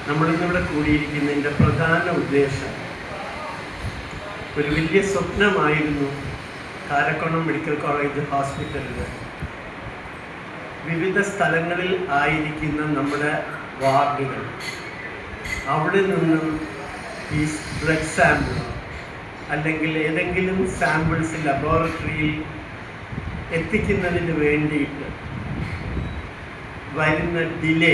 നമ്മളിന്നിവിടെ കൂടിയിരിക്കുന്നതിൻ്റെ പ്രധാന ഉദ്ദേശം ഒരു വലിയ സ്വപ്നമായിരുന്നു. കാരക്കോണം മെഡിക്കൽ കോളേജ് ഹോസ്പിറ്റലിൽ വിവിധ സ്ഥലങ്ങളിൽ ആയിരിക്കുന്ന നമ്മുടെ വാർഡുകൾ, അവിടെ നിന്നും ഈ ബ്ലഡ് സാമ്പിൾ അല്ലെങ്കിൽ ഏതെങ്കിലും സാമ്പിൾസ് ലബോറട്ടറിയിൽ എത്തിക്കുന്നതിന് വേണ്ടിയിട്ട് വരുന്ന ഡിലേ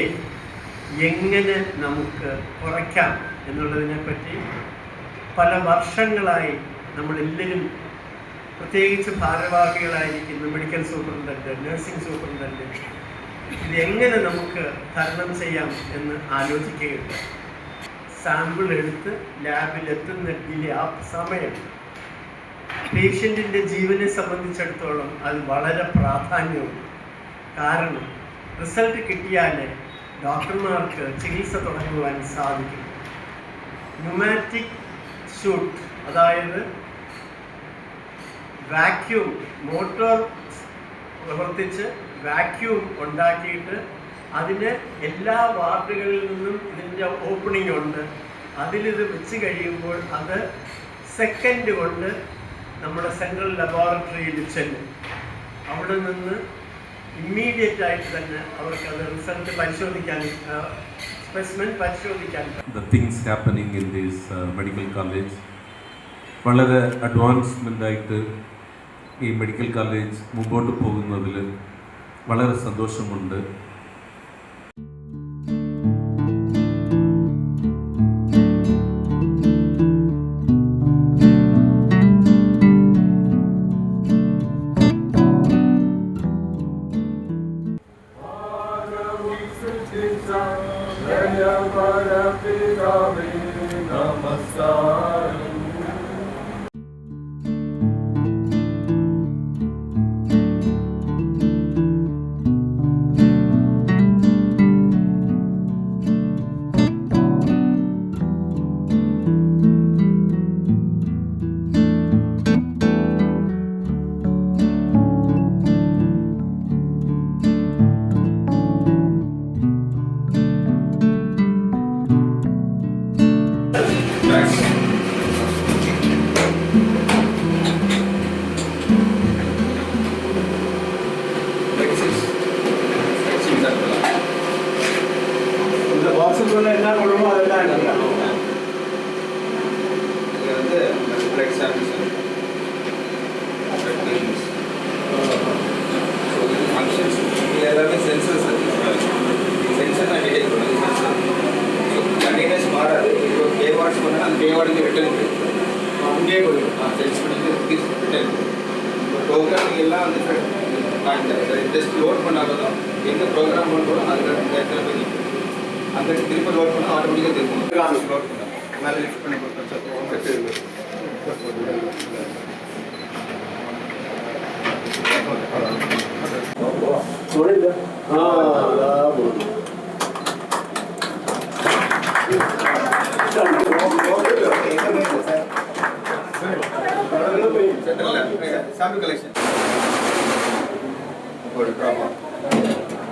എങ്ങനെ നമുക്ക് കുറയ്ക്കാം എന്നുള്ളതിനെപ്പറ്റി പല വർഷങ്ങളായി നമ്മളെല്ലാവരും, പ്രത്യേകിച്ച് ഭാരവാഹികളായിരിക്കുന്ന മെഡിക്കൽ സൂപ്രണ്ടൻ്റ്, നഴ്സിംഗ് സൂപ്രണ്ടൻ്റ്, ഇതെങ്ങനെ നമുക്ക് തരണം ചെയ്യാം എന്ന് ആലോചിക്കുകയുണ്ട്. സാമ്പിൾ എടുത്ത് ലാബിലെത്തുന്ന ഡിലേ, ആ സമയം പേഷ്യൻറ്റിൻ്റെ ജീവനെ സംബന്ധിച്ചിടത്തോളം അത് വളരെ പ്രാധാന്യമുണ്ട്. കാരണം റിസൾട്ട് കിട്ടിയാലേ ഡോക്ടർമാർക്ക് ചികിത്സ തുടങ്ങുവാൻ സാധിക്കും. ന്യൂമാറ്റിക് ഷൂട്ട്, അതായത് വാക്യൂം, മോട്ടോർ പ്രവർത്തിച്ച് വാക്യൂം ഉണ്ടാക്കിയിട്ട് അതിന് എല്ലാ വാർഡുകളിൽ നിന്നും ഇതിൻ്റെ ഓപ്പണിംഗ് ഉണ്ട്. അതിലിത് വെച്ച് കഴിയുമ്പോൾ അത് സെക്കൻഡ് കൊണ്ട് നമ്മുടെ സെൻട്രൽ ലബോറട്ടറിയിൽ ചെല്ലും. അവിടെ നിന്ന് ഇമ്മീഡിയറ്റ് ആയിട്ട് തന്നെ അവർക്ക് അത് റിസൾട്ട് പരിശോധിക്കാൻ, സ്പെസിമെൻ പരിശോധിക്കാൻ. The things happening in this medical college വളരെ അഡ്വാൻസ്മെൻ്റ് ആയിട്ട് ഈ മെഡിക്കൽ കോളേജ് മുമ്പോട്ട് പോകുന്നതിൽ വളരെ സന്തോഷമുണ്ട്. എല്ലാ കുടുംബം അതെല്ലാം கண்டினியூஸ் மாறாது. இப்போ கே வார்ட்ஸ் பண்ணால் அந்த கே வார்டுக்கு ரிட்டர்ன் அங்கேயே கொடுக்கும். சென்ஸ் பண்ணி ரிட்டர்ன் ப்ரோக்ராம் எல்லாம் வந்து ஜஸ்ட் லோட் பண்ணாலும் எந்த ப்ரோக்ராம் பண்ணுறோம் அதுக்கு அந்த இடத்துல போய் அந்த திருப்பி லோட் பண்ணால் ஆட்டோமேட்டிக்காக திருப்பணும். லோட் பண்ணால் மேலே லிஃப்ட் பண்ணி கொடுத்தோம். sample collection for drama.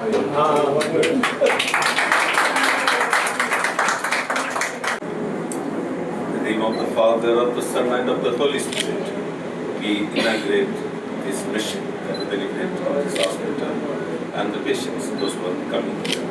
In the name of the Father, of the Son, and of the Holy Spirit, we inaugurate this mission for the benefit of this hospital and the patients, those who are coming here.